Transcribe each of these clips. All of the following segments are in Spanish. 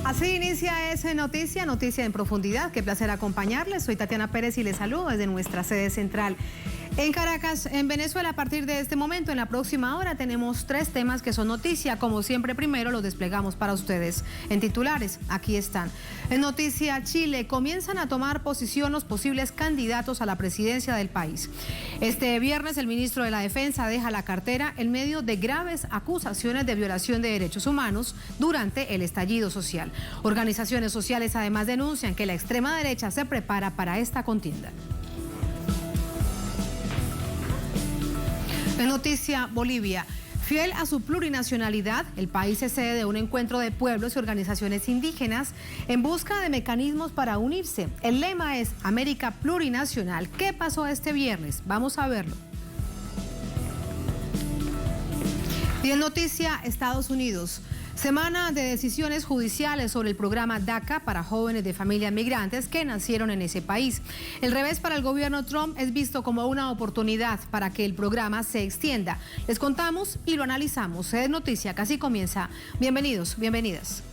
Así inicia esa noticia en profundidad. Qué placer acompañarles. Soy Tatiana Pérez y les saludo desde nuestra sede central en Caracas, en Venezuela. A partir de este momento, en la próxima hora, tenemos 3 temas que son noticia. Como siempre, primero los desplegamos para ustedes en titulares. Aquí están. En noticia, Chile, comienzan a tomar posición los posibles candidatos a la presidencia del país. Este viernes, el ministro de la Defensa deja la cartera en medio de graves acusaciones de violación de derechos humanos durante el estallido social. Organizaciones sociales además denuncian que la extrema derecha se prepara para esta contienda. En noticia, Bolivia. Fiel a su plurinacionalidad, el país es sede de un encuentro de pueblos y organizaciones indígenas en busca de mecanismos para unirse. El lema es América Plurinacional. ¿Qué pasó este viernes? Vamos a verlo. Y en noticia, Estados Unidos. Semana de decisiones judiciales sobre el programa DACA para jóvenes de familias migrantes que nacieron en ese país. El revés para el gobierno Trump es visto como una oportunidad para que el programa se extienda. Les contamos y lo analizamos. Es noticia, casi comienza. Bienvenidos, bienvenidas.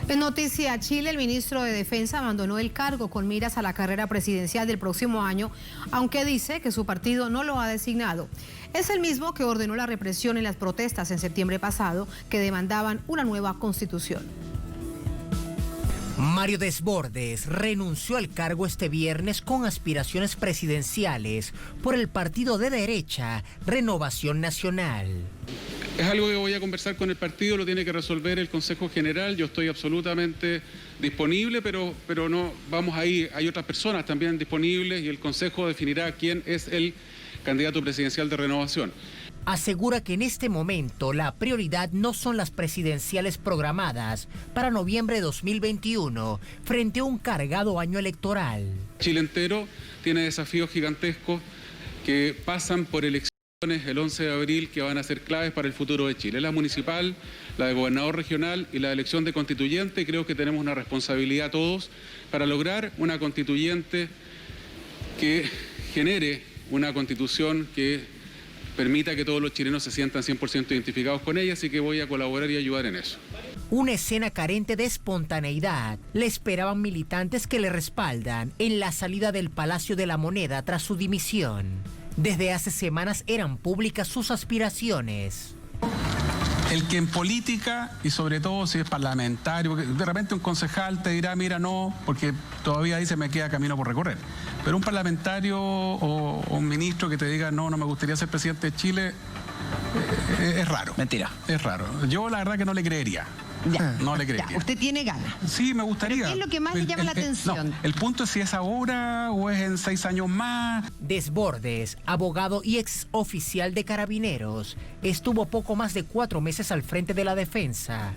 En noticia, Chile, el ministro de Defensa abandonó el cargo con miras a la carrera presidencial del próximo año, aunque dice que su partido no lo ha designado. Es el mismo que ordenó la represión en las protestas en septiembre pasado que demandaban una nueva constitución. Mario Desbordes renunció al cargo este viernes con aspiraciones presidenciales por el partido de derecha Renovación Nacional. Es algo que voy a conversar con el partido, lo tiene que resolver el Consejo General. Yo estoy absolutamente disponible, pero no vamos ahí. Hay otras personas también disponibles y el Consejo definirá quién es el candidato presidencial de Renovación. Asegura que en este momento la prioridad no son las presidenciales programadas para noviembre de 2021 frente a un cargado año electoral. Chile entero tiene desafíos gigantescos que pasan por elecciones el 11 de abril que van a ser claves para el futuro de Chile. La municipal, la de gobernador regional y la elección de constituyente. Creo que tenemos una responsabilidad todos para lograr una constituyente que genere una constitución que permita que todos los chilenos se sientan 100% identificados con ella, así que voy a colaborar y ayudar en eso. Una escena carente de espontaneidad le esperaban militantes que le respaldan en la salida del Palacio de la Moneda tras su dimisión. Desde hace semanas eran públicas sus aspiraciones. El que en política, y sobre todo si es parlamentario, porque de repente un concejal te dirá, mira, no, porque todavía ahí se me queda camino por recorrer. Pero un parlamentario o un ministro que te diga, no me gustaría ser presidente de Chile, es raro. Mentira. Es raro. Yo la verdad que no le creería. Ya, no le creería. Ya, usted tiene ganas. Sí, me gustaría. ¿Pero qué es lo que más le llama la atención? No, el punto es si es ahora o es en 6 años más. Desbordes, abogado y ex oficial de Carabineros, estuvo poco más de 4 meses al frente de la defensa.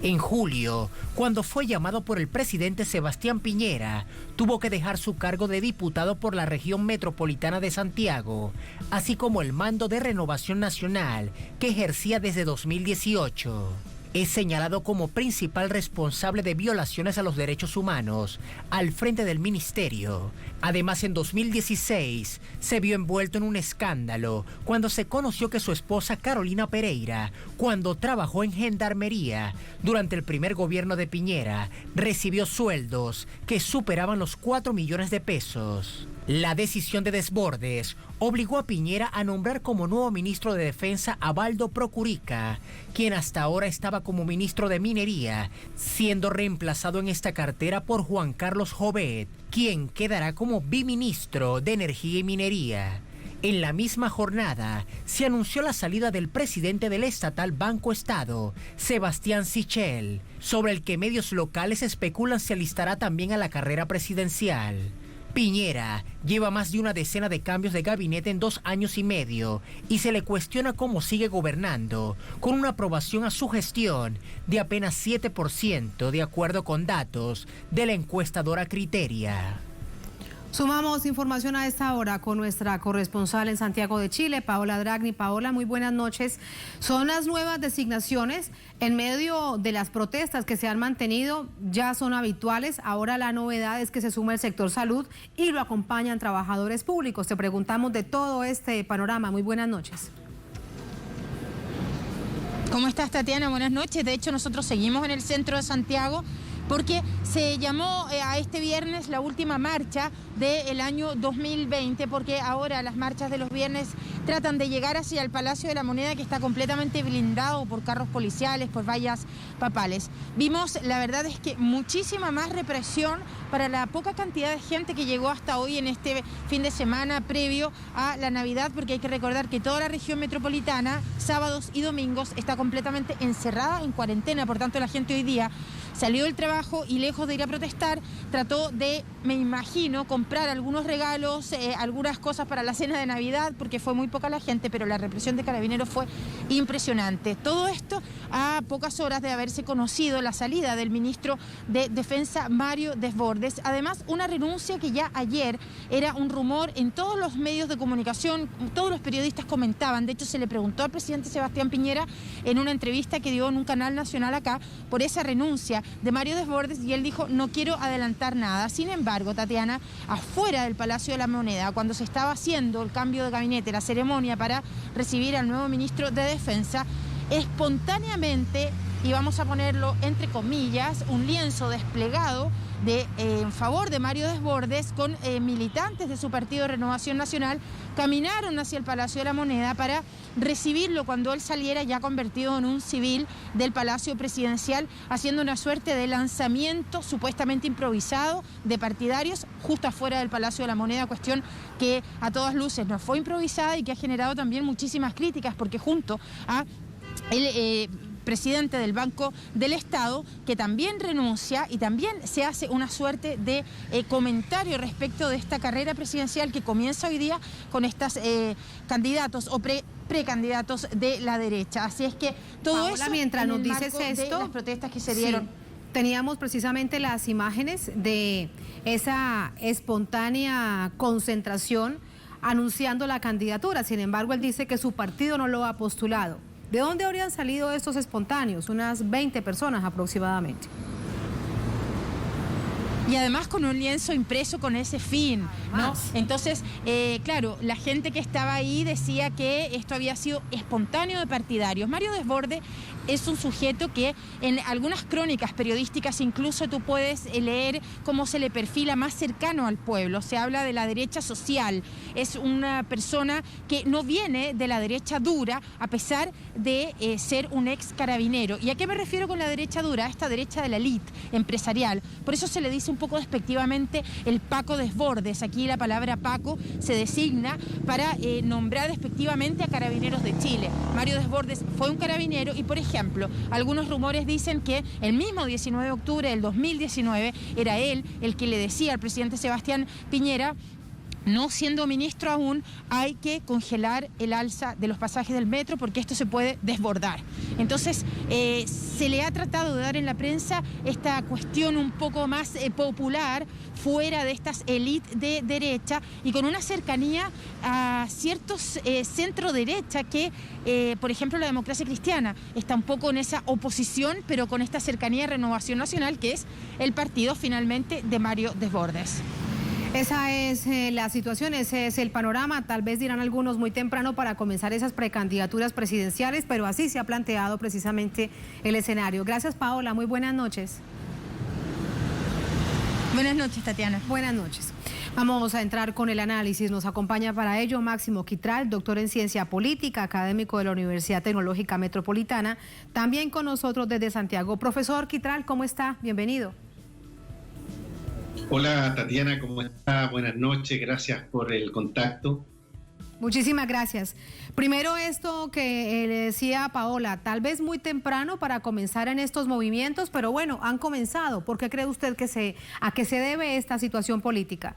En julio, cuando fue llamado por el presidente Sebastián Piñera, tuvo que dejar su cargo de diputado por la región metropolitana de Santiago, así como el mando de Renovación Nacional que ejercía desde 2018. Es señalado como principal responsable de violaciones a los derechos humanos al frente del ministerio. Además, en 2016 se vio envuelto en un escándalo cuando se conoció que su esposa Carolina Pereira, cuando trabajó en Gendarmería durante el primer gobierno de Piñera, recibió sueldos que superaban los 4 millones de pesos. La decisión de Desbordes obligó a Piñera a nombrar como nuevo ministro de Defensa a Baldo Procurica, quien hasta ahora estaba como ministro de Minería, siendo reemplazado en esta cartera por Juan Carlos Jovet, quien quedará como biministro de Energía y Minería. En la misma jornada, se anunció la salida del presidente del estatal Banco Estado, Sebastián Sichel, sobre el que medios locales especulan se alistará también a la carrera presidencial. Piñera lleva más de una decena de cambios de gabinete en 2 años y medio y se le cuestiona cómo sigue gobernando, con una aprobación a su gestión de apenas 7%, de acuerdo con datos de la encuestadora Criteria. Sumamos información a esta hora con nuestra corresponsal en Santiago de Chile, Paola Dragni. Paola, muy buenas noches. Son las nuevas designaciones en medio de las protestas que se han mantenido, ya son habituales. Ahora la novedad es que se suma el sector salud y lo acompañan trabajadores públicos. Te preguntamos de todo este panorama. Muy buenas noches. ¿Cómo estás, Tatiana? Buenas noches. De hecho, nosotros seguimos en el centro de Santiago porque se llamó a este viernes la última marcha del año 2020, porque ahora las marchas de los viernes tratan de llegar hacia el Palacio de la Moneda, que está completamente blindado por carros policiales, por vallas papales. Vimos, la verdad es que muchísima más represión para la poca cantidad de gente que llegó hasta hoy en este fin de semana previo a la Navidad, porque hay que recordar que toda la región metropolitana, sábados y domingos, está completamente encerrada en cuarentena. Por tanto, la gente hoy día salió del trabajo y lejos de ir a protestar, trató de, me imagino, comprar algunos regalos, algunas cosas para la cena de Navidad, porque fue muy poca la gente, pero la represión de Carabineros fue impresionante. Todo esto a pocas horas de haberse conocido la salida del ministro de Defensa, Mario Desbordes. Además, una renuncia que ya ayer era un rumor en todos los medios de comunicación, todos los periodistas comentaban. De hecho, se le preguntó al presidente Sebastián Piñera en una entrevista que dio en un canal nacional acá por esa renuncia de Mario Desbordes, y él dijo: no quiero adelantar nada. Sin embargo, Tatiana, afuera del Palacio de la Moneda, cuando se estaba haciendo el cambio de gabinete, la ceremonia para recibir al nuevo ministro de Defensa, espontáneamente, y vamos a ponerlo entre comillas, un lienzo desplegado en favor de Mario Desbordes con militantes de su partido Renovación Nacional, caminaron hacia el Palacio de la Moneda para recibirlo cuando él saliera ya convertido en un civil del Palacio Presidencial, haciendo una suerte de lanzamiento supuestamente improvisado de partidarios justo afuera del Palacio de la Moneda, cuestión que a todas luces no fue improvisada y que ha generado también muchísimas críticas, porque junto a el presidente del Banco del Estado, que también renuncia, y también se hace una suerte de comentario respecto de esta carrera presidencial que comienza hoy día con estos candidatos o precandidatos de la derecha. Así es que todo Paola, eso mientras en nos el dices marco esto, de las protestas que se dieron. Sí, teníamos precisamente las imágenes de esa espontánea concentración anunciando la candidatura. Sin embargo, él dice que su partido no lo ha postulado. ¿De dónde habrían salido estos espontáneos? Unas 20 personas aproximadamente. Y además con un lienzo impreso con ese fin, ¿no? Entonces, claro, la gente que estaba ahí decía que esto había sido espontáneo de partidarios. Mario Desbordes es un sujeto que en algunas crónicas periodísticas incluso tú puedes leer cómo se le perfila más cercano al pueblo. Se habla de la derecha social. Es una persona que no viene de la derecha dura, a pesar de ser un ex carabinero. ¿Y a qué me refiero con la derecha dura? A esta derecha de la élite empresarial. Por eso se le dice un poco despectivamente el Paco Desbordes. Aquí la palabra Paco se designa para nombrar despectivamente a Carabineros de Chile. Mario Desbordes fue un carabinero y, por ejemplo, algunos rumores dicen que el mismo 19 de octubre del 2019 era él el que le decía al presidente Sebastián Piñera: no siendo ministro aún, hay que congelar el alza de los pasajes del metro porque esto se puede desbordar. Entonces, se le ha tratado de dar en la prensa esta cuestión un poco más popular, fuera de estas élites de derecha y con una cercanía a ciertos centro-derecha que, por ejemplo, la Democracia Cristiana está un poco en esa oposición, pero con esta cercanía a Renovación Nacional, que es el partido finalmente de Mario Desbordes. Esa es la situación, ese es el panorama. Tal vez dirán algunos muy temprano para comenzar esas precandidaturas presidenciales, pero así se ha planteado precisamente el escenario. Gracias, Paola. Muy buenas noches. Buenas noches, Tatiana. Buenas noches. Vamos a entrar con el análisis. Nos acompaña para ello Máximo Quitral, doctor en Ciencia Política, académico de la Universidad Tecnológica Metropolitana. También con nosotros desde Santiago. Profesor Quitral, ¿cómo está? Bienvenido. Hola Tatiana, ¿cómo está? Buenas noches, gracias por el contacto. Muchísimas gracias. Primero esto que le decía Paola, tal vez muy temprano para comenzar en estos movimientos, pero bueno, han comenzado. ¿Por qué cree usted a qué se debe esta situación política?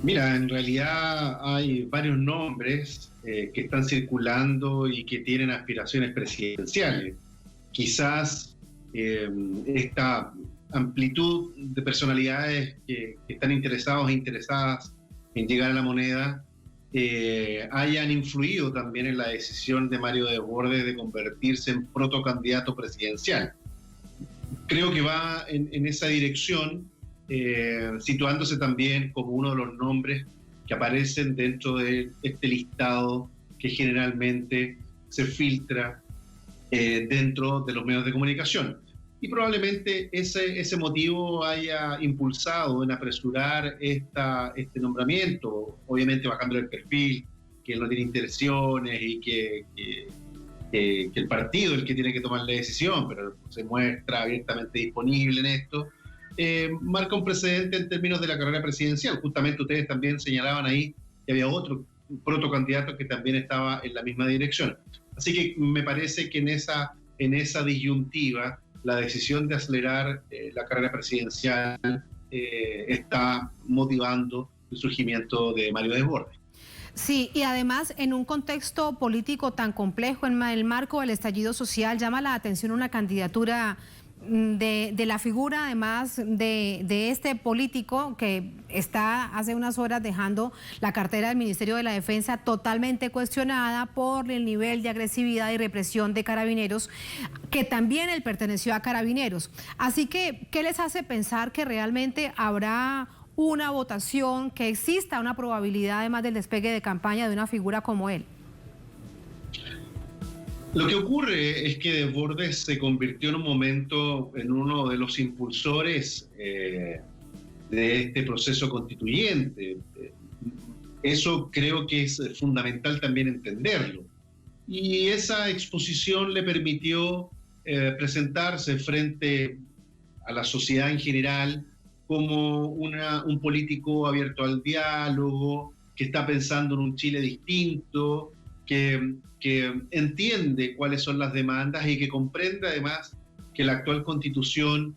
Mira, en realidad hay varios nombres que están circulando y que tienen aspiraciones presidenciales. Quizás esta amplitud de personalidades que están interesados e interesadas en llegar a la moneda hayan influido también en la decisión de Mario Desbordes de convertirse en protocandidato presidencial. Creo que va en esa dirección, situándose también como uno de los nombres que aparecen dentro de este listado que generalmente se filtra dentro de los medios de comunicación. Y probablemente ese motivo haya impulsado en apresurar este nombramiento, obviamente bajando el perfil, que él no tiene intenciones y que el partido es el que tiene que tomar la decisión, pero se muestra abiertamente disponible en esto. Marca un precedente en términos de la carrera presidencial. Justamente ustedes también señalaban ahí que había otro protocandidato que también estaba en la misma dirección. Así que me parece que en esa disyuntiva la decisión de acelerar la carrera presidencial está motivando el surgimiento de Mario Desbordes. Sí, y además en un contexto político tan complejo, en el marco del estallido social, llama la atención una candidatura de la figura, además de este político que está hace unas horas dejando la cartera del Ministerio de la Defensa totalmente cuestionada por el nivel de agresividad y represión de Carabineros, que también él perteneció a Carabineros. Así que, ¿qué les hace pensar que realmente habrá una votación, que exista una probabilidad además del despegue de campaña de una figura como él? Lo que ocurre es que Desbordes se convirtió en un momento en uno de los impulsores de este proceso constituyente. Eso creo que es fundamental también entenderlo. Y esa exposición le permitió presentarse frente a la sociedad en general como un político abierto al diálogo, que está pensando en un Chile distinto, que entiende cuáles son las demandas y que comprende además que la actual constitución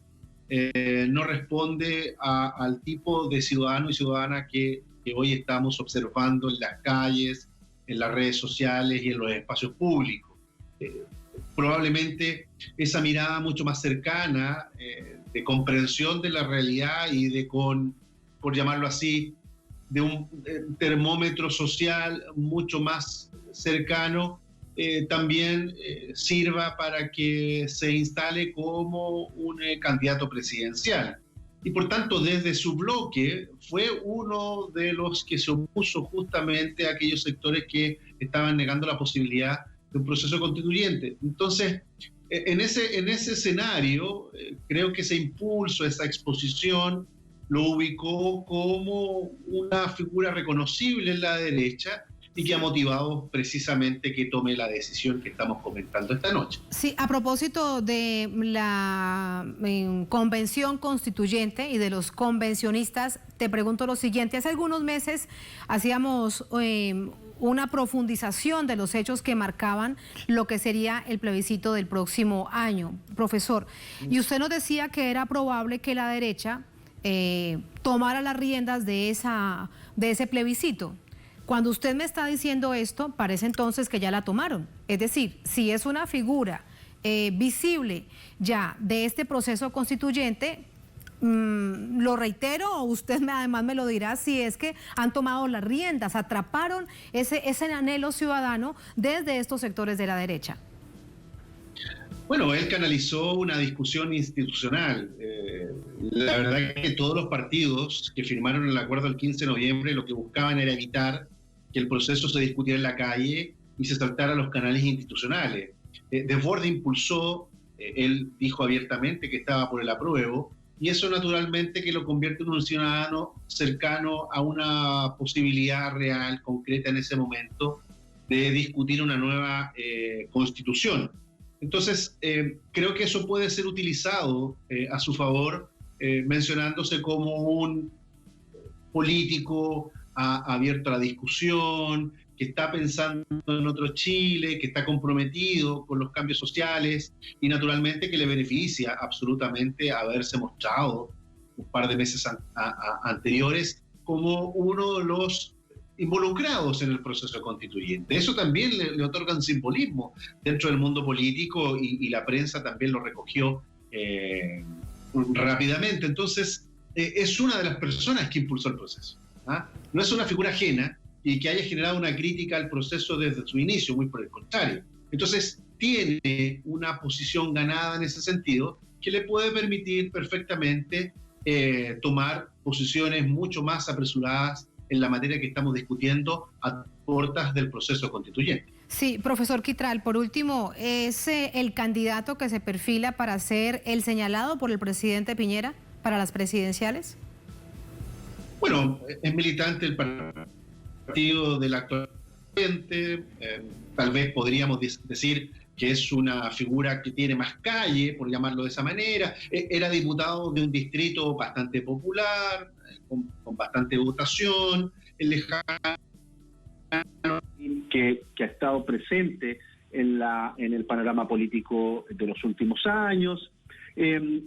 no responde al tipo de ciudadano y ciudadana que hoy estamos observando en las calles, en las redes sociales y en los espacios públicos. Probablemente esa mirada mucho más cercana, de comprensión de la realidad y por llamarlo así, de un termómetro social mucho más cercano, también sirva para que se instale como un candidato presidencial. Y por tanto, desde su bloque, fue uno de los que se opuso justamente a aquellos sectores que estaban negando la posibilidad de un proceso constituyente. Entonces, en ese escenario, creo que ese impulso, esa exposición, lo ubicó como una figura reconocible en la derecha y que ha motivado precisamente que tome la decisión que estamos comentando esta noche. Sí, a propósito de la convención constituyente y de los convencionistas, te pregunto lo siguiente. Hace algunos meses hacíamos una profundización de los hechos que marcaban lo que sería el plebiscito del próximo año, profesor. Y usted nos decía que era probable que la derecha tomara las riendas de ese plebiscito. Cuando usted me está diciendo esto, parece entonces que ya la tomaron. Es decir, si es una figura visible ya de este proceso constituyente, lo reitero, o usted además me lo dirá, si es que han tomado las riendas, atraparon ese anhelo ciudadano desde estos sectores de la derecha. Bueno, él canalizó una discusión institucional. La verdad es que todos los partidos que firmaron el acuerdo el 15 de noviembre lo que buscaban era evitar que el proceso se discutiera en la calle y se saltara a los canales institucionales. Desbordes impulsó, él dijo abiertamente que estaba por el apruebo, y eso naturalmente que lo convierte en un ciudadano cercano a una posibilidad real, concreta en ese momento, de discutir una nueva constitución. Entonces, creo que eso puede ser utilizado a su favor, mencionándose como un político abierto a la discusión, que está pensando en otro Chile, que está comprometido con los cambios sociales y naturalmente que le beneficia absolutamente haberse mostrado un par de meses anteriores como uno de los involucrados en el proceso constituyente. Eso también le otorga un simbolismo dentro del mundo político y la prensa también lo recogió rápidamente. Entonces, es una de las personas que impulsó el proceso. No es una figura ajena y que haya generado una crítica al proceso desde su inicio, muy por el contrario. Entonces, tiene una posición ganada en ese sentido que le puede permitir perfectamente tomar posiciones mucho más apresuradas en la materia que estamos discutiendo a puertas del proceso constituyente. Sí, profesor Quitral, por último, ¿es el candidato que se perfila para ser el señalado por el presidente Piñera para las presidenciales? Bueno, es militante del partido del actual presidente, tal vez podríamos decir que es una figura que tiene más calle, por llamarlo de esa manera. Era diputado de un distrito bastante popular, con bastante votación, lejano, que ha estado presente en el panorama político de los últimos años.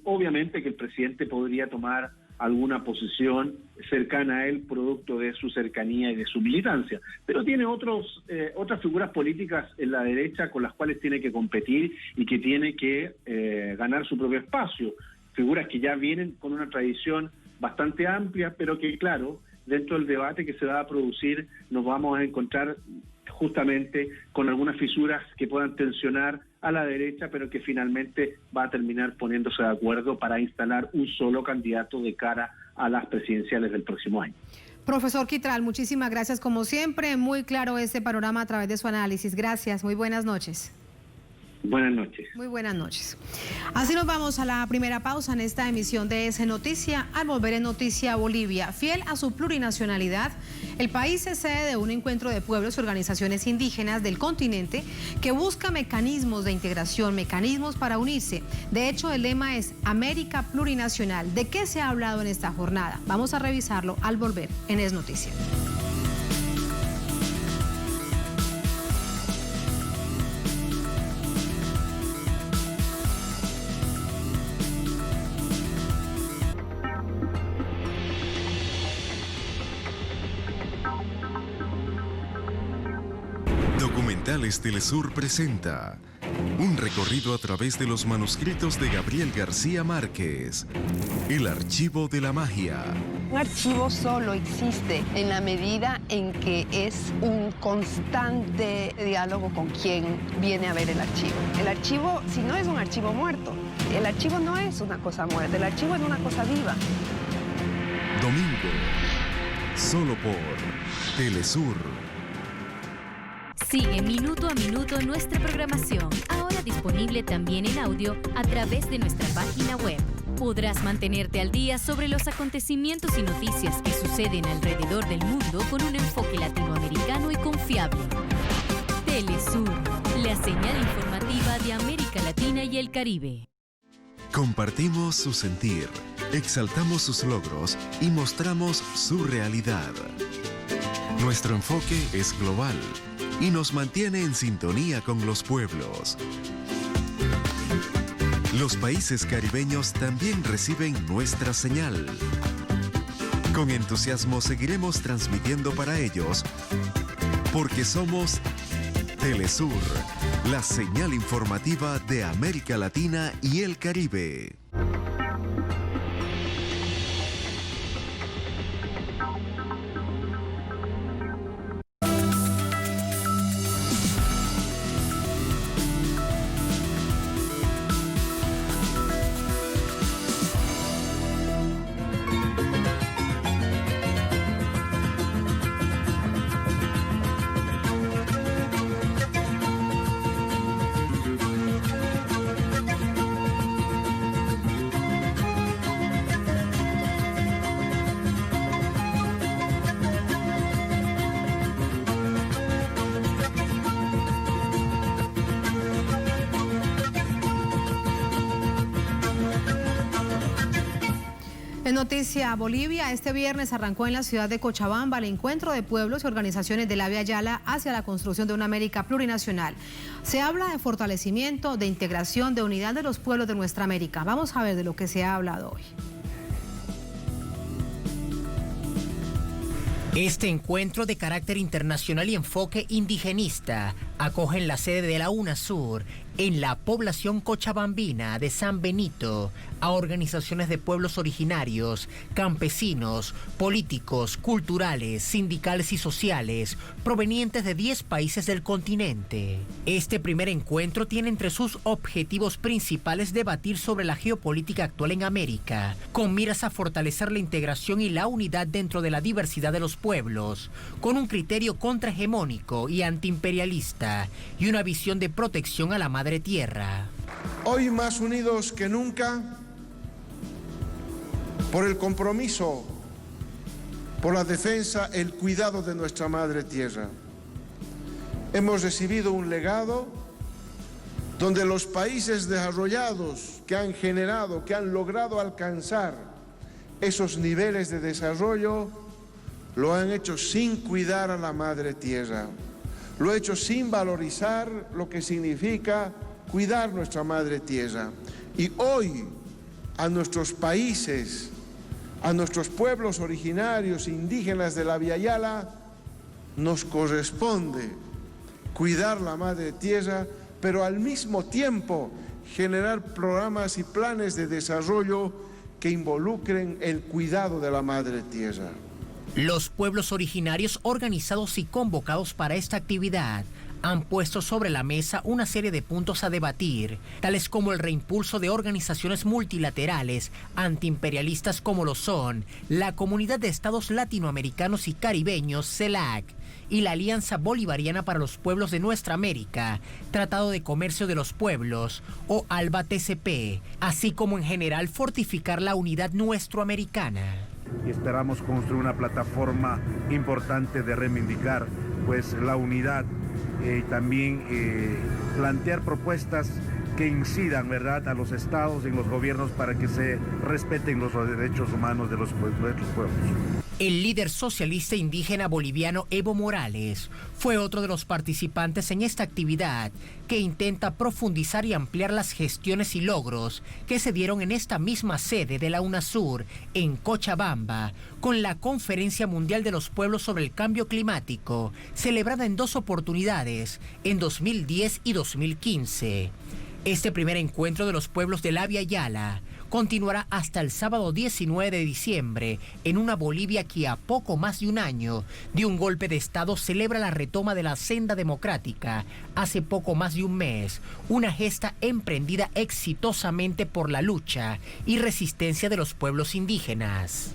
Obviamente que el presidente podría tomar alguna posición cercana a él, producto de su cercanía y de su militancia, pero tiene otras figuras políticas en la derecha con las cuales tiene que competir y que tiene que ganar su propio espacio, figuras que ya vienen con una tradición bastante amplia, pero que, claro, dentro del debate que se va a producir nos vamos a encontrar justamente con algunas fisuras que puedan tensionar a la derecha, pero que finalmente va a terminar poniéndose de acuerdo para instalar un solo candidato de cara a las presidenciales del próximo año. Profesor Quitral, muchísimas gracias como siempre, muy claro este panorama a través de su análisis. Gracias, muy buenas noches. Buenas noches. Muy buenas noches. Así nos vamos a la primera pausa en esta emisión de Es Noticia. Al volver en Noticia Bolivia, fiel a su plurinacionalidad, el país es sede de un encuentro de pueblos y organizaciones indígenas del continente que busca mecanismos de integración, mecanismos para unirse. De hecho, el lema es América Plurinacional. ¿De qué se ha hablado en esta jornada? Vamos a revisarlo al volver en Es Noticia. Documentales Telesur presenta un recorrido a través de los manuscritos de Gabriel García Márquez, El Archivo de la Magia. Un archivo solo existe en la medida en que es un constante diálogo con quien viene a ver el archivo. El archivo, si no es un archivo muerto, el archivo no es una cosa muerta, el archivo es una cosa viva. Domingo, solo por Telesur. Sigue minuto a minuto nuestra programación, ahora disponible también en audio a través de nuestra página web. Podrás mantenerte al día sobre los acontecimientos y noticias que suceden alrededor del mundo con un enfoque latinoamericano y confiable. Telesur, la señal informativa de América Latina y el Caribe. Compartimos su sentir, exaltamos sus logros y mostramos su realidad. Nuestro enfoque es global y nos mantiene en sintonía con los pueblos. Los países caribeños también reciben nuestra señal. Con entusiasmo seguiremos transmitiendo para ellos, porque somos Telesur, la señal informativa de América Latina y el Caribe. En Noticia Bolivia, este viernes arrancó en la ciudad de Cochabamba el encuentro de pueblos y organizaciones de la Vía Yala hacia la construcción de una América plurinacional. Se habla de fortalecimiento, de integración, de unidad de los pueblos de nuestra América. Vamos a ver de lo que se ha hablado hoy. Este encuentro de carácter internacional y enfoque indigenista acoge en la sede de la UNASUR, en la población cochabambina de San Benito, a organizaciones de pueblos originarios, campesinos, políticos, culturales, sindicales y sociales, provenientes de 10 países del continente. Este primer encuentro tiene entre sus objetivos principales debatir sobre la geopolítica actual en América, con miras a fortalecer la integración y la unidad dentro de la diversidad de los pueblos, con un criterio contrahegemónico y antiimperialista, y una visión de protección a la madre tierra. Hoy más unidos que nunca, por el compromiso, por la defensa, el cuidado de nuestra madre tierra. Hemos recibido un legado donde los países desarrollados que han generado, que han logrado alcanzar esos niveles de desarrollo, lo han hecho sin cuidar a la madre tierra. Lo ha hecho sin valorizar lo que significa cuidar nuestra madre tierra. Y hoy a nuestros países, a nuestros pueblos originarios indígenas de la Via Yala, nos corresponde cuidar la madre tierra, pero al mismo tiempo generar programas y planes de desarrollo que involucren el cuidado de la madre tierra. Los pueblos originarios organizados y convocados para esta actividad han puesto sobre la mesa una serie de puntos a debatir, tales como el reimpulso de organizaciones multilaterales antiimperialistas como lo son la Comunidad de Estados Latinoamericanos y Caribeños, CELAC, y la Alianza Bolivariana para los Pueblos de Nuestra América, Tratado de Comercio de los Pueblos, o ALBA-TCP, así como en general fortificar la unidad nuestroamericana. Y esperamos construir una plataforma importante de reivindicar pues la unidad y también plantear propuestas que incidan, ¿verdad?, a los estados y los gobiernos para que se respeten los derechos humanos de los pueblos. El líder socialista indígena boliviano Evo Morales fue otro de los participantes en esta actividad que intenta profundizar y ampliar las gestiones y logros que se dieron en esta misma sede de la UNASUR en Cochabamba con la Conferencia Mundial de los Pueblos sobre el Cambio Climático, celebrada en 2 oportunidades, en 2010 y 2015. Este primer encuentro de los pueblos de la Via Yala continuará hasta el sábado 19 de diciembre en una Bolivia que a poco más de un año de un golpe de Estado celebra la retoma de la senda democrática hace poco más de un mes, una gesta emprendida exitosamente por la lucha y resistencia de los pueblos indígenas.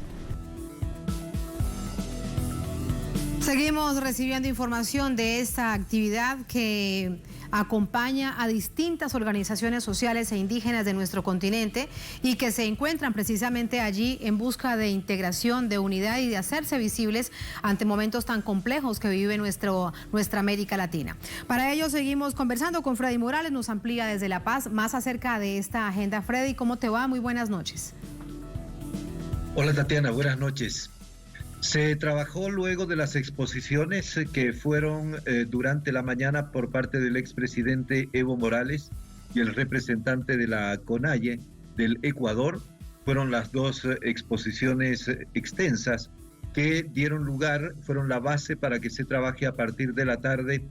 Seguimos recibiendo información de esta actividad que acompaña a distintas organizaciones sociales e indígenas de nuestro continente y que se encuentran precisamente allí en busca de integración, de unidad y de hacerse visibles ante momentos tan complejos que vive nuestra América Latina. Para ello seguimos conversando con Freddy Morales, nos amplía desde La Paz más acerca de esta agenda. Freddy, ¿cómo te va? Muy buenas noches. Hola Tatiana, buenas noches. Se trabajó luego de las exposiciones que fueron durante la mañana por parte del expresidente Evo Morales y el representante de la CONAIE del Ecuador. Fueron las 2 exposiciones extensas que dieron lugar, fueron la base para que se trabaje a partir de la tarde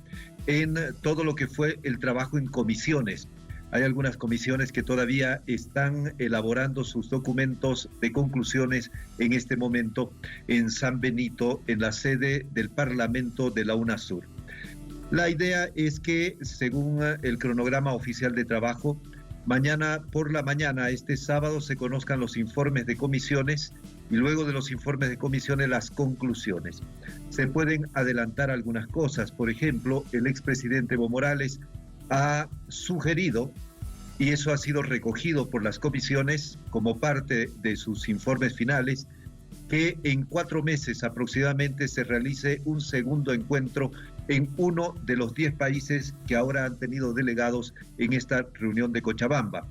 en todo lo que fue el trabajo en comisiones. Hay algunas comisiones que todavía están elaborando sus documentos de conclusiones en este momento en San Benito, en la sede del Parlamento de la UNASUR. La idea es que, según el cronograma oficial de trabajo, mañana por la mañana, este sábado, se conozcan los informes de comisiones y luego de los informes de comisiones las conclusiones. Se pueden adelantar algunas cosas. Por ejemplo, el expresidente Evo Morales ha sugerido, y eso ha sido recogido por las comisiones como parte de sus informes finales, que en 4 meses aproximadamente se realice un segundo encuentro en uno de los 10 países que ahora han tenido delegados en esta reunión de Cochabamba.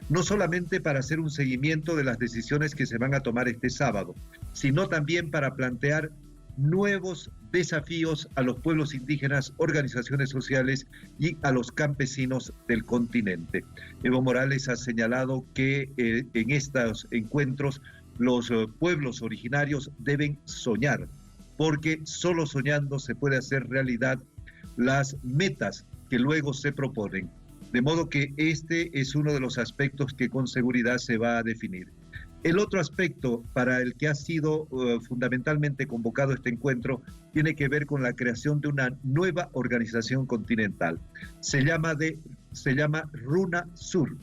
No solamente para hacer un seguimiento de las decisiones que se van a tomar este sábado, sino también para plantear nuevos desafíos a los pueblos indígenas, organizaciones sociales y a los campesinos del continente. Evo Morales ha señalado que en estos encuentros los pueblos originarios deben soñar porque solo soñando se puede hacer realidad las metas que luego se proponen. De modo que este es uno de los aspectos que con seguridad se va a definir. El otro aspecto para el que ha sido fundamentalmente convocado este encuentro tiene que ver con la creación de una nueva organización continental. Se llama Runa Sur.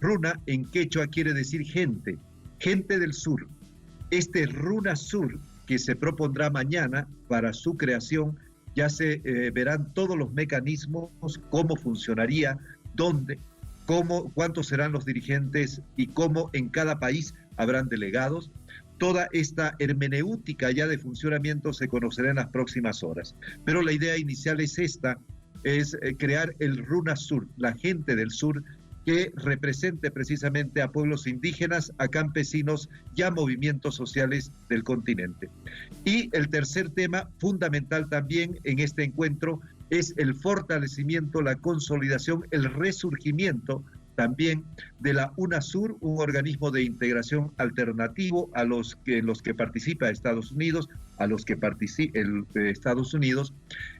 Runa en quechua quiere decir gente, gente del sur. Este Runa Sur que se propondrá mañana para su creación, ya se verán todos los mecanismos, cómo funcionaría, dónde, cómo, cuántos serán los dirigentes y cómo en cada país habrán delegados. Toda esta hermenéutica ya de funcionamiento se conocerá en las próximas horas. Pero la idea inicial es esta, es crear el Runa Sur, la gente del sur, que represente precisamente a pueblos indígenas, a campesinos y a movimientos sociales del continente. Y el tercer tema fundamental también en este encuentro es el fortalecimiento, la consolidación, el resurgimiento también de la UNASUR, un organismo de integración alternativo a los que participa Estados Unidos, Estados Unidos,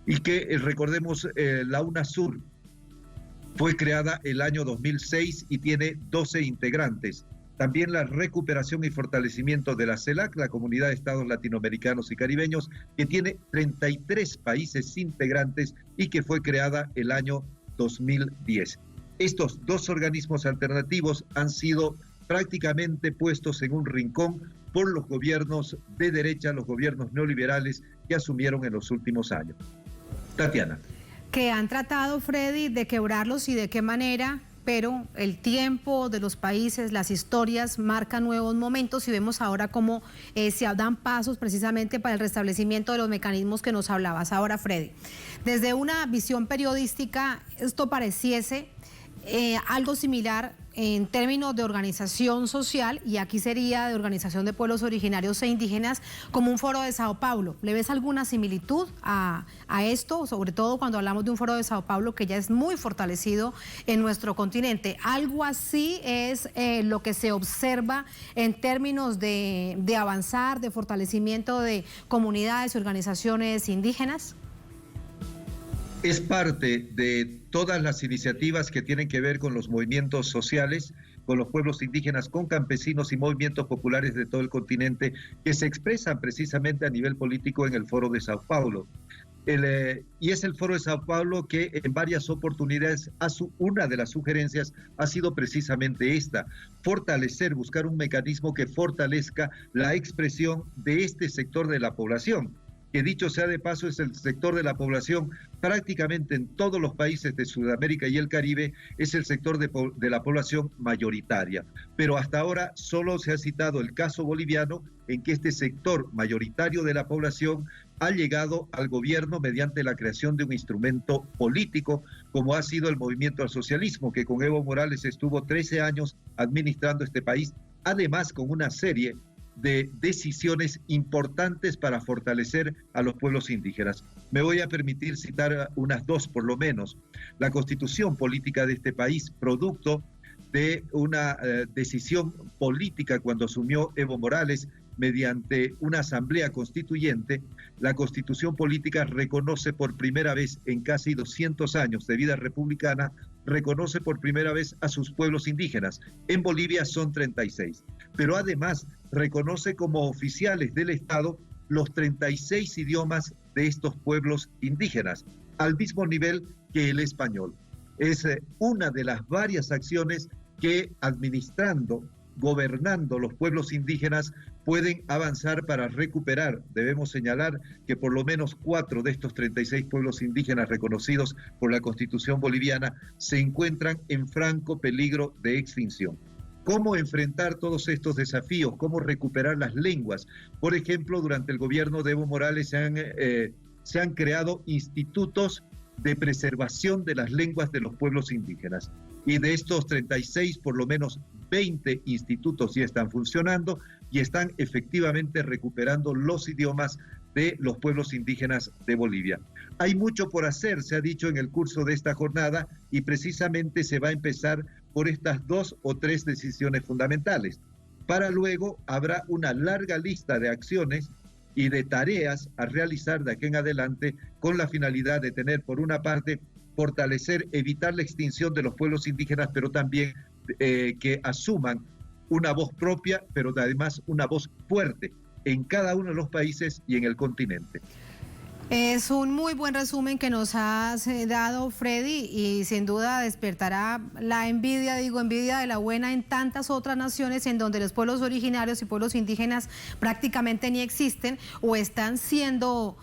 y que recordemos la UNASUR fue creada el año 2006 y tiene 12 integrantes. También la recuperación y fortalecimiento de la CELAC, la Comunidad de Estados Latinoamericanos y Caribeños, que tiene 33 países integrantes y que fue creada el año 2010. Estos dos organismos alternativos han sido prácticamente puestos en un rincón por los gobiernos de derecha, los gobiernos neoliberales que asumieron en los últimos años. Tatiana. Que han tratado, Freddy, de quebrarlos y de qué manera, pero el tiempo de los países, las historias marcan nuevos momentos y vemos ahora cómo se dan pasos precisamente para el restablecimiento de los mecanismos que nos hablabas ahora, Freddy. Desde una visión periodística, esto pareciese algo similar en términos de organización social, y aquí sería de organización de pueblos originarios e indígenas, como un foro de Sao Paulo. ¿Le ves alguna similitud a esto, sobre todo cuando hablamos de un foro de Sao Paulo que ya es muy fortalecido en nuestro continente? ¿Algo así es lo que se observa en términos de avanzar, de fortalecimiento de comunidades y organizaciones indígenas? Es parte de todas las iniciativas que tienen que ver con los movimientos sociales, con los pueblos indígenas, con campesinos y movimientos populares de todo el continente que se expresan precisamente a nivel político en el Foro de Sao Paulo. Y es el Foro de Sao Paulo que en varias oportunidades, una de las sugerencias ha sido precisamente esta: fortalecer, buscar un mecanismo que fortalezca la expresión de este sector de la población, que dicho sea de paso es el sector de la población prácticamente en todos los países de Sudamérica y el Caribe, es el sector de la población mayoritaria. Pero hasta ahora solo se ha citado el caso boliviano, en que este sector mayoritario de la población ha llegado al gobierno mediante la creación de un instrumento político, como ha sido el movimiento al socialismo, que con Evo Morales estuvo 13 años administrando este país, además con una serie de decisiones importantes para fortalecer a los pueblos indígenas. Me voy a permitir citar unas dos por lo menos. La constitución política de este país, producto de una decisión política cuando asumió Evo Morales mediante una asamblea constituyente. La constitución política reconoce por primera vez en casi 200 años de vida republicana, reconoce por primera vez a sus pueblos indígenas. En Bolivia son 36, pero además reconoce como oficiales del Estado los 36 idiomas de estos pueblos indígenas, al mismo nivel que el español. Es una de las varias acciones que administrando, gobernando los pueblos indígenas pueden avanzar para recuperar. Debemos señalar que por lo menos 4 de estos 36 pueblos indígenas reconocidos por la Constitución boliviana se encuentran en franco peligro de extinción. ¿Cómo enfrentar todos estos desafíos? ¿Cómo recuperar las lenguas? Por ejemplo, durante el gobierno de Evo Morales se han creado institutos de preservación de las lenguas de los pueblos indígenas. Y de estos 36, por lo menos 20 institutos ya están funcionando y están efectivamente recuperando los idiomas de los pueblos indígenas de Bolivia. Hay mucho por hacer, se ha dicho en el curso de esta jornada, y precisamente se va a empezar por estas 2 o 3 decisiones fundamentales. Para luego habrá una larga lista de acciones y de tareas a realizar de aquí en adelante con la finalidad de tener, por una parte, fortalecer, evitar la extinción de los pueblos indígenas, pero también que asuman una voz propia, pero además una voz fuerte en cada uno de los países y en el continente. Es un muy buen resumen que nos has dado, Freddy, y sin duda despertará la envidia de la buena en tantas otras naciones en donde los pueblos originarios y pueblos indígenas prácticamente ni existen o están siendo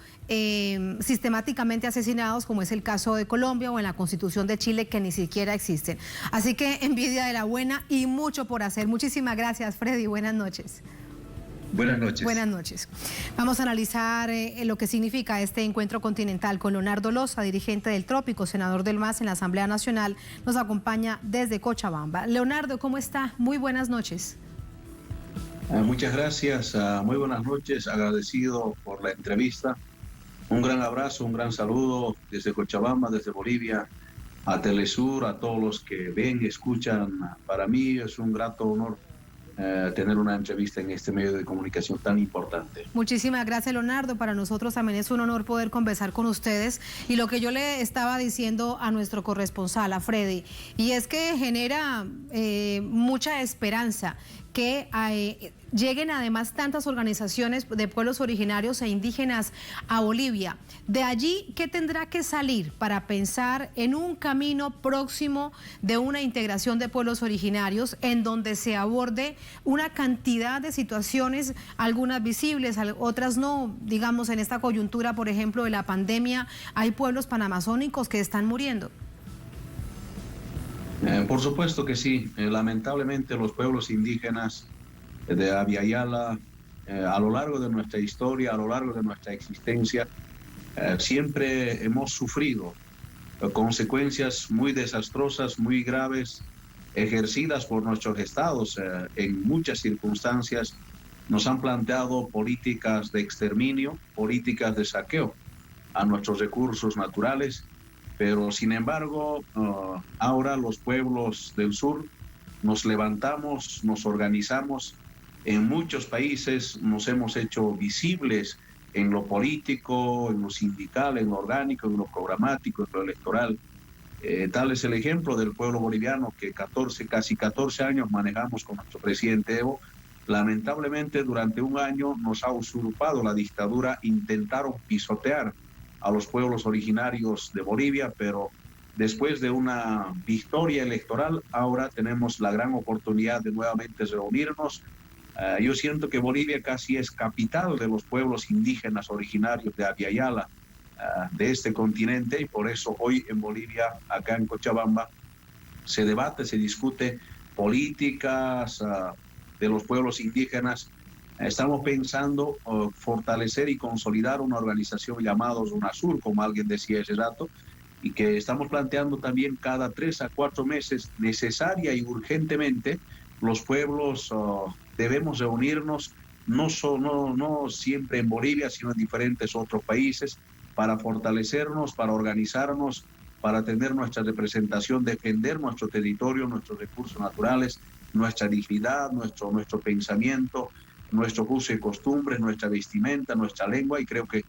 sistemáticamente asesinados, como es el caso de Colombia o en la Constitución de Chile, que ni siquiera existen. Así que envidia de la buena y mucho por hacer. Muchísimas gracias, Freddy. Buenas noches. Buenas noches. Buenas noches. Vamos a analizar lo que significa este encuentro continental con Leonardo Loza, dirigente del Trópico, senador del MAS en la Asamblea Nacional. Nos acompaña desde Cochabamba. Leonardo, ¿cómo está? Muy buenas noches. Muchas gracias. Muy buenas noches. Agradecido por la entrevista. Un gran abrazo, un gran saludo desde Cochabamba, desde Bolivia, a Telesur, a todos los que ven y escuchan. Para mí es un grato honor tener una entrevista en este medio de comunicación tan importante. Muchísimas gracias, Leonardo. Para nosotros también es un honor poder conversar con ustedes. Y lo que yo le estaba diciendo a nuestro corresponsal, a Freddy, y es que genera mucha esperanza que lleguen además tantas organizaciones de pueblos originarios e indígenas a Bolivia. De allí, ¿qué tendrá que salir para pensar en un camino próximo de una integración de pueblos originarios en donde se aborde una cantidad de situaciones, algunas visibles, otras no? Digamos, en esta coyuntura, por ejemplo, de la pandemia, hay pueblos panamazónicos que están muriendo. Por supuesto que sí. Lamentablemente los pueblos indígenas de Abya Yala, a lo largo de nuestra historia, a lo largo de nuestra existencia, siempre hemos sufrido consecuencias muy desastrosas, muy graves, ejercidas por nuestros estados. En muchas circunstancias nos han planteado políticas de exterminio, políticas de saqueo a nuestros recursos naturales. Pero sin embargo, ahora los pueblos del sur nos levantamos, nos organizamos. En muchos países nos hemos hecho visibles en lo político, en lo sindical, en lo orgánico, en lo programático, en lo electoral. Tal es el ejemplo del pueblo boliviano que casi 14 años manejamos con nuestro presidente Evo. Lamentablemente durante un año nos ha usurpado la dictadura, intentaron pisotear a los pueblos originarios de Bolivia, pero después de una victoria electoral, ahora tenemos la gran oportunidad de nuevamente reunirnos. Yo siento que Bolivia casi es capital de los pueblos indígenas originarios de Abya Yala, de este continente, y por eso hoy en Bolivia, acá en Cochabamba, se debate, se discute políticas de los pueblos indígenas. Estamos pensando fortalecer y consolidar una organización llamada UNASUR, como alguien decía ese rato, y que estamos planteando también cada 3 a 4 meses, necesaria y urgentemente, los pueblos debemos reunirnos, no siempre en Bolivia, sino en diferentes otros países, para fortalecernos, para organizarnos, para tener nuestra representación, defender nuestro territorio, nuestros recursos naturales, nuestra dignidad, nuestro pensamiento, nuestro uso y costumbres, nuestra vestimenta, nuestra lengua, y creo que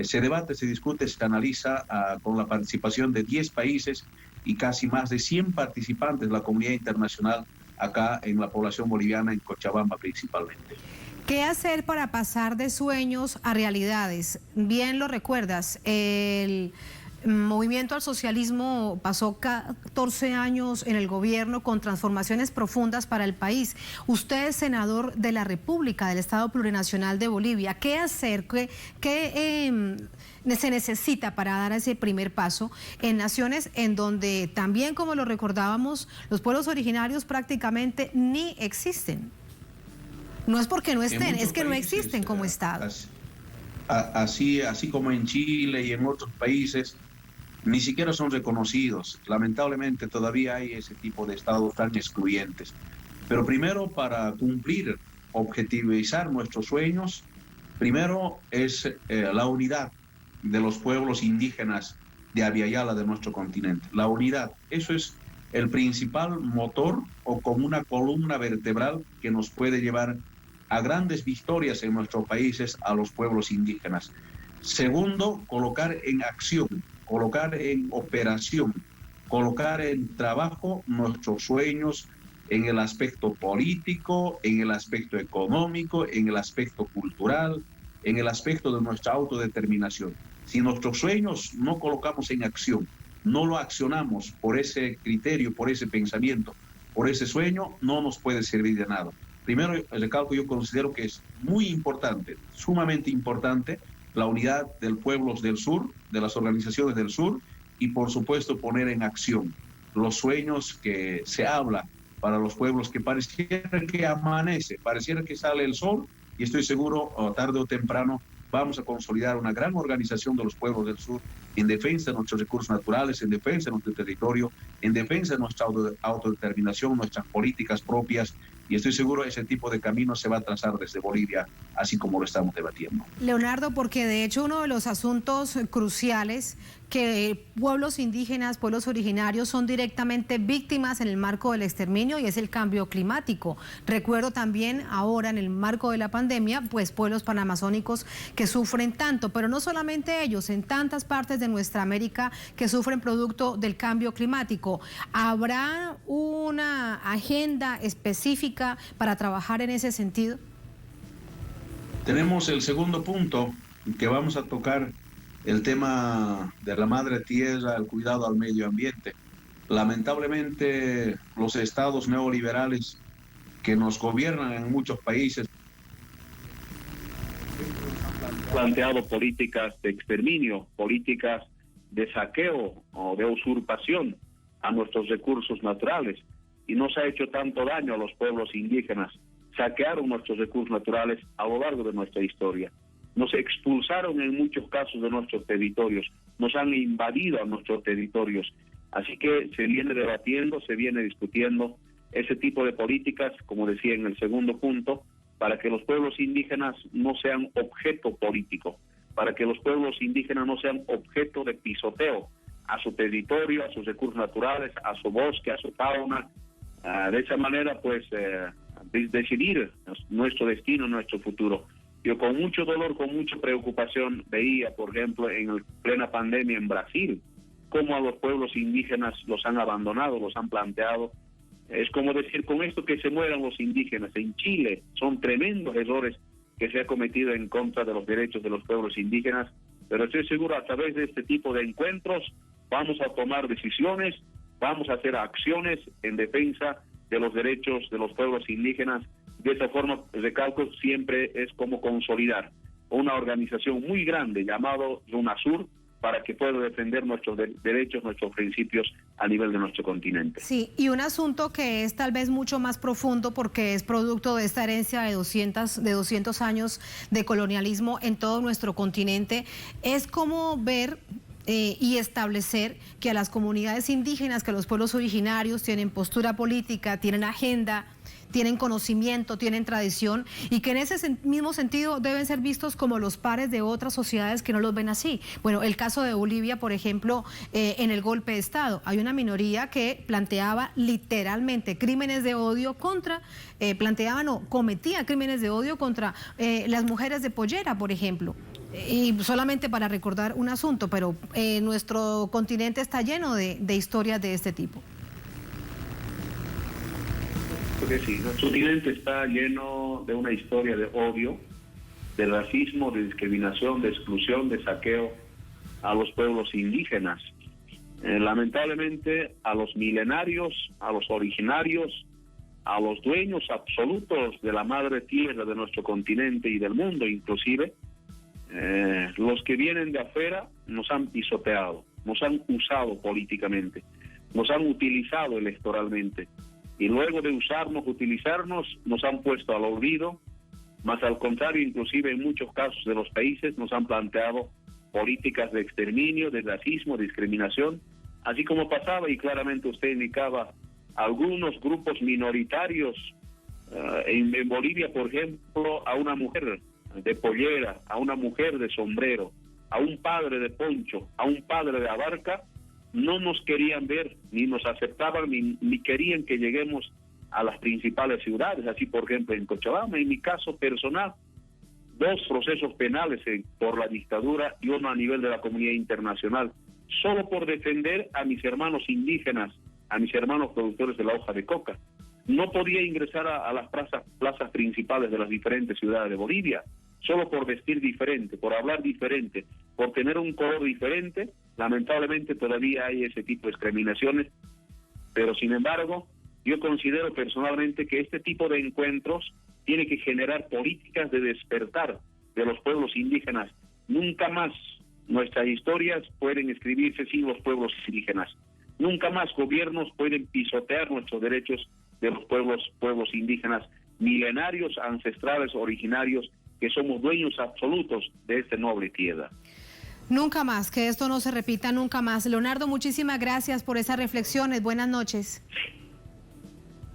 se debate, se discute, se analiza con la participación de 10 países y casi más de 100 participantes de la comunidad internacional acá en la población boliviana, en Cochabamba principalmente. ¿Qué hacer para pasar de sueños a realidades? Bien lo recuerdas, el Movimiento al Socialismo pasó 14 años en el gobierno con transformaciones profundas para el país. Usted es senador de la República, del Estado Plurinacional de Bolivia. ¿Qué hacer? ¿Qué se necesita para dar ese primer paso en naciones en donde también, como lo recordábamos, los pueblos originarios prácticamente ni existen? No es porque no estén, es que no existen como Estado. Así como en Chile y en otros países, ni siquiera son reconocidos. Lamentablemente todavía hay ese tipo de estados tan excluyentes. Pero primero, para cumplir, objetivizar nuestros sueños, primero es la unidad de los pueblos indígenas de Abya Yala, de nuestro continente. La unidad, eso es el principal motor o como una columna vertebral que nos puede llevar a grandes victorias en nuestros países a los pueblos indígenas. Segundo, colocar en acción, colocar en operación, colocar en trabajo nuestros sueños en el aspecto político, en el aspecto económico, en el aspecto cultural, en el aspecto de nuestra autodeterminación. Si nuestros sueños no colocamos en acción, no lo accionamos por ese criterio, por ese pensamiento, por ese sueño, no nos puede servir de nada. Primero, el recalco, yo considero que es muy importante, sumamente importante, la unidad de los pueblos del sur, de las organizaciones del sur, y por supuesto poner en acción los sueños que se habla para los pueblos, que pareciera que amanece, pareciera que sale el sol, y estoy seguro, tarde o temprano, vamos a consolidar una gran organización de los pueblos del sur en defensa de nuestros recursos naturales, en defensa de nuestro territorio, en defensa de nuestra autodeterminación, nuestras políticas propias, y estoy seguro ese tipo de camino se va a trazar desde Bolivia, así como lo estamos debatiendo. Leonardo, porque de hecho uno de los asuntos cruciales que pueblos indígenas, pueblos originarios son directamente víctimas en el marco del exterminio y es el cambio climático. Recuerdo también ahora en el marco de la pandemia, pues pueblos panamazónicos que sufren tanto, pero no solamente ellos, en tantas partes de nuestra América que sufren producto del cambio climático. ¿Habrá una agenda específica para trabajar en ese sentido? Tenemos el segundo punto que vamos a tocar, el tema de la madre tierra, el cuidado al medio ambiente. Lamentablemente, los estados neoliberales que nos gobiernan en muchos países han planteado políticas de exterminio, políticas de saqueo o de usurpación a nuestros recursos naturales, y no se ha hecho tanto daño a los pueblos indígenas. Saquearon nuestros recursos naturales a lo largo de nuestra historia. Nos expulsaron en muchos casos de nuestros territorios, nos han invadido a nuestros territorios. Así que se viene debatiendo, se viene discutiendo ese tipo de políticas, como decía en el segundo punto, para que los pueblos indígenas no sean objeto político, para que los pueblos indígenas no sean objeto de pisoteo a su territorio, a sus recursos naturales, a su bosque, a su fauna. De esa manera, pues, decidir nuestro destino, nuestro futuro. Yo con mucho dolor, con mucha preocupación veía, por ejemplo, en plena pandemia en Brasil, cómo a los pueblos indígenas los han abandonado, los han planteado. Es como decir, con esto que se mueran los indígenas. En Chile son tremendos errores que se ha cometido en contra de los derechos de los pueblos indígenas, pero estoy seguro a través de este tipo de encuentros vamos a tomar decisiones, vamos a hacer acciones en defensa de los derechos de los pueblos indígenas. De esa forma, recalco, siempre es como consolidar una organización muy grande llamado UNASUR para que pueda defender nuestros derechos, nuestros principios a nivel de nuestro continente. Sí, y un asunto que es tal vez mucho más profundo porque es producto de esta herencia de 200 años de colonialismo en todo nuestro continente, es cómo ver y establecer que a las comunidades indígenas, que los pueblos originarios tienen postura política, tienen agenda, tienen conocimiento, tienen tradición y que en ese mismo sentido deben ser vistos como los pares de otras sociedades que no los ven así. Bueno, el caso de Bolivia, por ejemplo, en el golpe de Estado, hay una minoría que planteaba literalmente crímenes de odio contra, cometía crímenes de odio contra las mujeres de pollera, por ejemplo. Y solamente para recordar un asunto, pero nuestro continente está lleno de historias de este tipo. Porque sí, nuestro continente está lleno de una historia de odio, de racismo, de discriminación, de exclusión, de saqueo a los pueblos indígenas. Lamentablemente a los milenarios, a los originarios, a los dueños absolutos de la madre tierra de nuestro continente y del mundo inclusive, los que vienen de afuera nos han pisoteado, nos han usado políticamente, nos han utilizado electoralmente y luego de usarnos, utilizarnos, nos han puesto al olvido, más al contrario, inclusive en muchos casos de los países nos han planteado políticas de exterminio, de racismo, de discriminación, así como pasaba y claramente usted indicaba algunos grupos minoritarios en Bolivia, por ejemplo, a una mujer de pollera, a una mujer de sombrero, a un padre de poncho, a un padre de abarca, no nos querían ver, ni nos aceptaban, ni querían que lleguemos a las principales ciudades, así por ejemplo en Cochabamba, en mi caso personal, 2 procesos penales por la dictadura y uno a nivel de la comunidad internacional, solo por defender a mis hermanos indígenas, a mis hermanos productores de la hoja de coca. No podía ingresar a las plazas principales de las diferentes ciudades de Bolivia, solo por vestir diferente, por hablar diferente, por tener un color diferente. Lamentablemente todavía hay ese tipo de discriminaciones, pero sin embargo, yo considero personalmente que este tipo de encuentros tiene que generar políticas de despertar de los pueblos indígenas. Nunca más nuestras historias pueden escribirse sin los pueblos indígenas. Nunca más gobiernos pueden pisotear nuestros derechos de los pueblos indígenas milenarios, ancestrales, originarios, que somos dueños absolutos de esta noble tierra. Nunca más, que esto no se repita nunca más. Leonardo, muchísimas gracias por esas reflexiones. Buenas noches.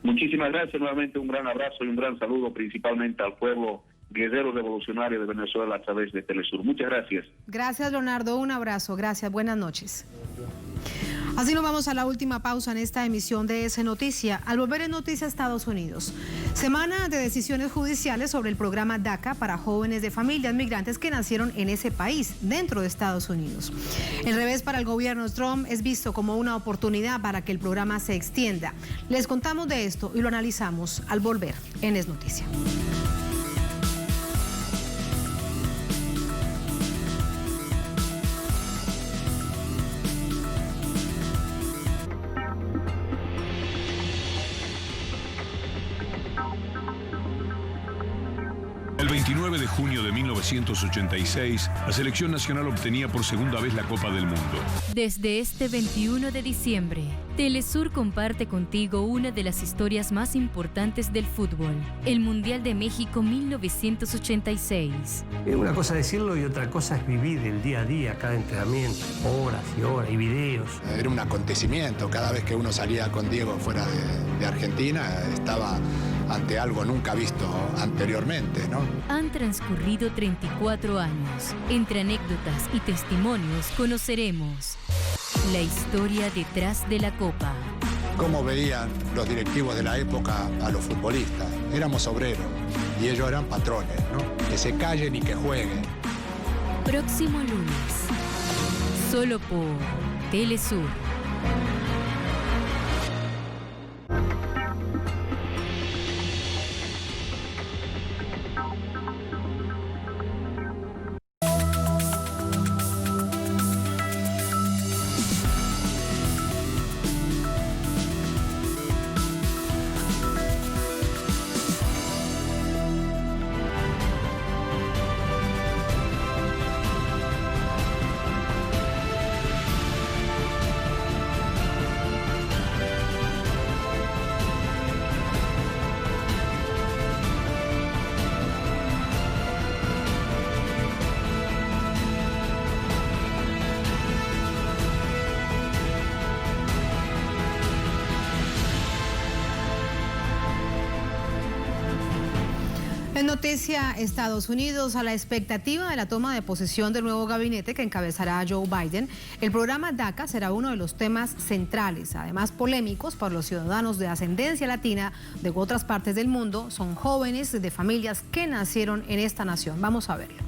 Muchísimas gracias, nuevamente un gran abrazo y un gran saludo principalmente al pueblo guerrero revolucionario de Venezuela a través de Telesur. Muchas gracias. Gracias, Leonardo, un abrazo, gracias, buenas noches. Así nos vamos a la última pausa en esta emisión de S Noticia. Al volver en Noticia Estados Unidos, semana de decisiones judiciales sobre el programa DACA para jóvenes de familias migrantes que nacieron en ese país, dentro de Estados Unidos. El revés para el gobierno Trump es visto como una oportunidad para que el programa se extienda. Les contamos de esto y lo analizamos al volver en Es Noticia. El 29 de junio de 1986, la selección nacional obtenía por segunda vez la Copa del Mundo. Desde este 21 de diciembre, Telesur comparte contigo una de las historias más importantes del fútbol, el Mundial de México 1986. Una cosa es decirlo y otra cosa es vivir el día a día, cada entrenamiento, horas y horas y videos. Era un acontecimiento, cada vez que uno salía con Diego fuera de Argentina, estaba ante algo nunca visto anteriormente, ¿no? Han transcurrido 34 años. Entre anécdotas y testimonios conoceremos la historia detrás de la Copa. Cómo veían los directivos de la época a los futbolistas. Éramos obreros y ellos eran patrones, ¿no? Que se callen y que jueguen. Próximo lunes, solo por Telesur. En Noticia Estados Unidos, a la expectativa de la toma de posesión del nuevo gabinete que encabezará Joe Biden, el programa DACA será uno de los temas centrales, además polémicos para los ciudadanos de ascendencia latina de otras partes del mundo. Son jóvenes de familias que nacieron en esta nación. Vamos a verlo.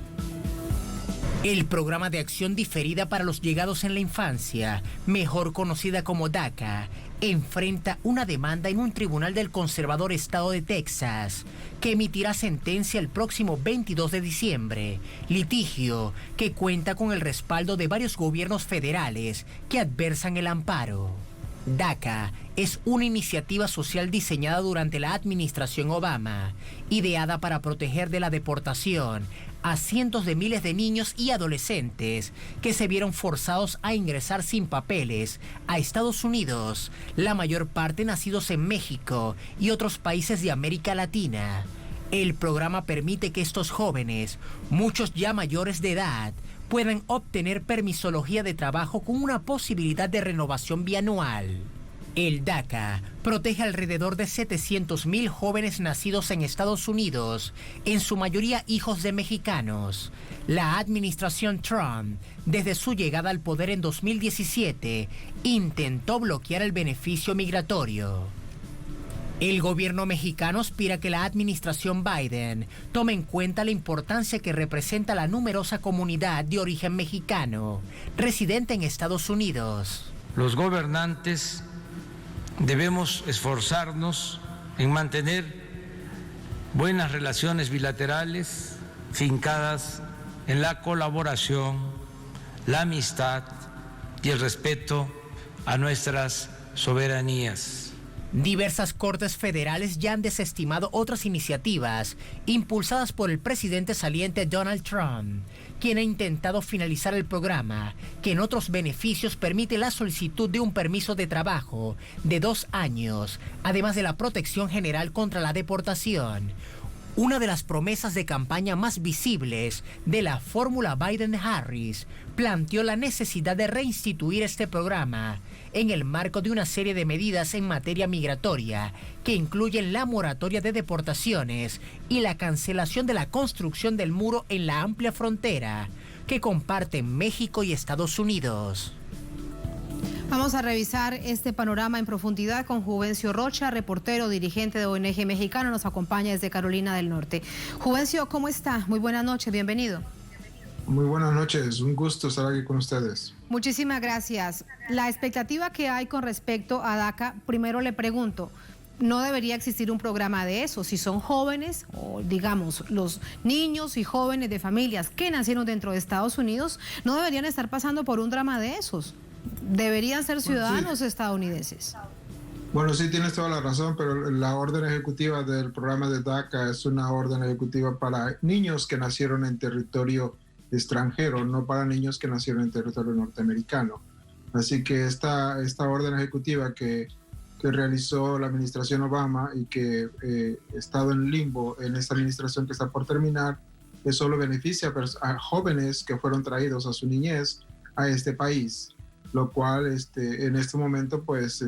El programa de acción diferida para los llegados en la infancia, mejor conocida como DACA, enfrenta una demanda en un tribunal del conservador estado de Texas, que emitirá sentencia el próximo 22 de diciembre, litigio que cuenta con el respaldo de varios gobiernos federales que adversan el amparo. DACA es una iniciativa social diseñada durante la administración Obama, ideada para proteger de la deportación a cientos de miles de niños y adolescentes que se vieron forzados a ingresar sin papeles a Estados Unidos, la mayor parte nacidos en México y otros países de América Latina. El programa permite que estos jóvenes, muchos ya mayores de edad, puedan obtener permisología de trabajo con una posibilidad de renovación bianual. El DACA protege alrededor de 700,000 jóvenes nacidos en Estados Unidos, en su mayoría hijos de mexicanos. La administración Trump, desde su llegada al poder en 2017, intentó bloquear el beneficio migratorio. El gobierno mexicano aspira a que la administración Biden tome en cuenta la importancia que representa la numerosa comunidad de origen mexicano residente en Estados Unidos. Los gobernantes debemos esforzarnos en mantener buenas relaciones bilaterales fincadas en la colaboración, la amistad y el respeto a nuestras soberanías. Diversas cortes federales ya han desestimado otras iniciativas impulsadas por el presidente saliente Donald Trump, quien ha intentado finalizar el programa, que en otros beneficios permite la solicitud de un permiso de trabajo de 2 años, además de la protección general contra la deportación. Una de las promesas de campaña más visibles de la fórmula Biden-Harris planteó la necesidad de reinstituir este programa en el marco de una serie de medidas en materia migratoria que incluyen la moratoria de deportaciones y la cancelación de la construcción del muro en la amplia frontera que comparten México y Estados Unidos. Vamos a revisar este panorama en profundidad con Juvencio Rocha, reportero, dirigente de ONG Mexicano, nos acompaña desde Carolina del Norte. Juvencio, ¿cómo está? Muy buenas noches, bienvenido. Muy buenas noches, un gusto estar aquí con ustedes. Muchísimas gracias. La expectativa que hay con respecto a DACA, primero le pregunto, no debería existir un programa de eso. Si son jóvenes o digamos los niños y jóvenes de familias que nacieron dentro de Estados Unidos, no deberían estar pasando por un drama de esos. Deberían ser ciudadanos estadounidenses. Bueno, sí, tienes toda la razón, pero la orden ejecutiva del programa de DACA es una orden ejecutiva para niños que nacieron en territorio extranjero, no para niños que nacieron en territorio norteamericano. Así que esta orden ejecutiva que realizó la administración Obama y que ha estado en limbo en esta administración que está por terminar, que solo beneficia a jóvenes que fueron traídos a su niñez a este país, lo cual en este momento pues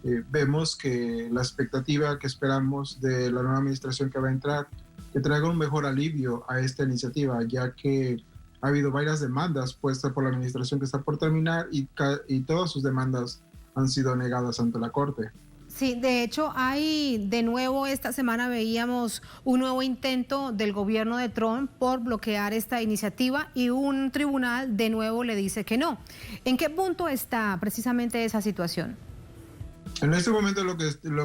vemos que la expectativa que esperamos de la nueva administración que va a entrar, que traiga un mejor alivio a esta iniciativa, ya que ha habido varias demandas puestas por la administración que está por terminar y todas sus demandas han sido negadas ante la Corte. Sí, de hecho hay de nuevo, esta semana veíamos un nuevo intento del gobierno de Trump por bloquear esta iniciativa y un tribunal de nuevo le dice que no. ¿En qué punto está precisamente esa situación? En este momento lo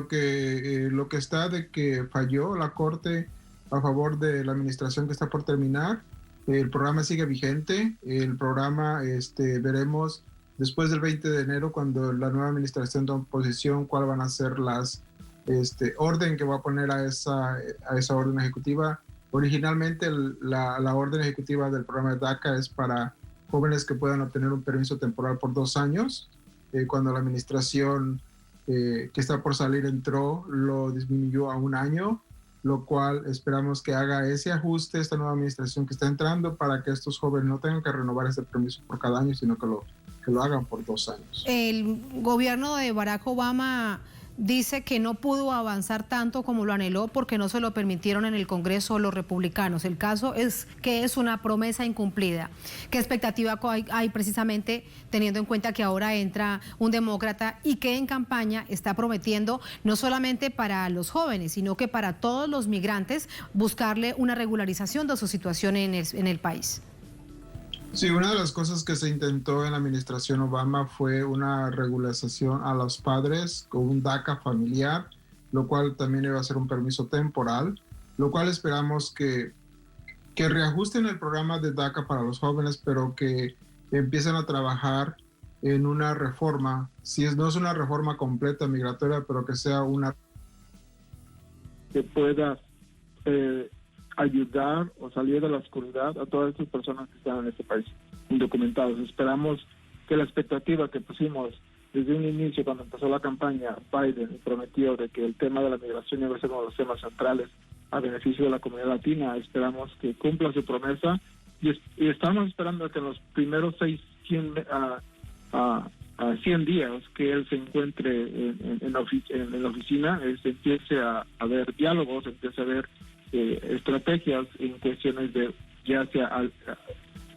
que está de que falló la Corte a favor de la administración que está por terminar. El programa sigue vigente. El programa veremos después del 20 de enero, cuando la nueva administración tome posición, cuáles van a ser las orden que va a poner a esa orden ejecutiva. Originalmente la orden ejecutiva del programa de DACA es para jóvenes que puedan obtener un permiso temporal por 2 años. Cuando la administración que está por salir entró, lo disminuyó a 1 año, lo cual esperamos que haga ese ajuste esta nueva administración que está entrando para que estos jóvenes no tengan que renovar ese permiso por cada año, sino que lo hagan por 2 años. El gobierno de Barack Obama dice que no pudo avanzar tanto como lo anheló porque no se lo permitieron en el Congreso los republicanos. El caso es que es una promesa incumplida. ¿Qué expectativa hay precisamente teniendo en cuenta que ahora entra un demócrata y que en campaña está prometiendo no solamente para los jóvenes, sino que para todos los migrantes buscarle una regularización de su situación en el país? Sí, una de las cosas que se intentó en la administración Obama fue una regularización a los padres con un DACA familiar, lo cual también iba a ser un permiso temporal, lo cual esperamos que reajusten el programa de DACA para los jóvenes, pero que empiecen a trabajar en una reforma, no es una reforma completa migratoria, pero que sea una que pueda ayudar o salir de la oscuridad a todas estas personas que están en este país, indocumentados. Esperamos que la expectativa que pusimos desde un inicio cuando empezó la campaña, Biden prometió de que el tema de la migración iba a ser uno de los temas centrales a beneficio de la comunidad latina. Esperamos que cumpla su promesa y estamos esperando que en los primeros 100 días que él se encuentre en la oficina, empiece a haber diálogos, empiece a haber estrategias en cuestiones de ya sea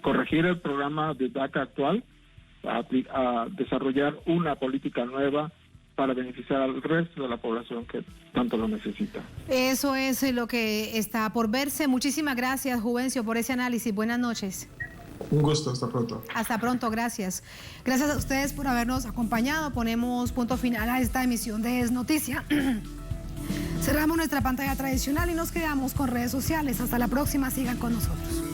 corregir el programa de DACA actual, a desarrollar una política nueva para beneficiar al resto de la población que tanto lo necesita. Eso es lo que está por verse. Muchísimas gracias, Juvencio, por ese análisis. Buenas noches. Un gusto, hasta pronto. Hasta pronto, gracias. Gracias a ustedes por habernos acompañado. Ponemos punto final a esta emisión de Es Noticia. Cerramos nuestra pantalla tradicional y nos quedamos con redes sociales. Hasta la próxima, sigan con nosotros.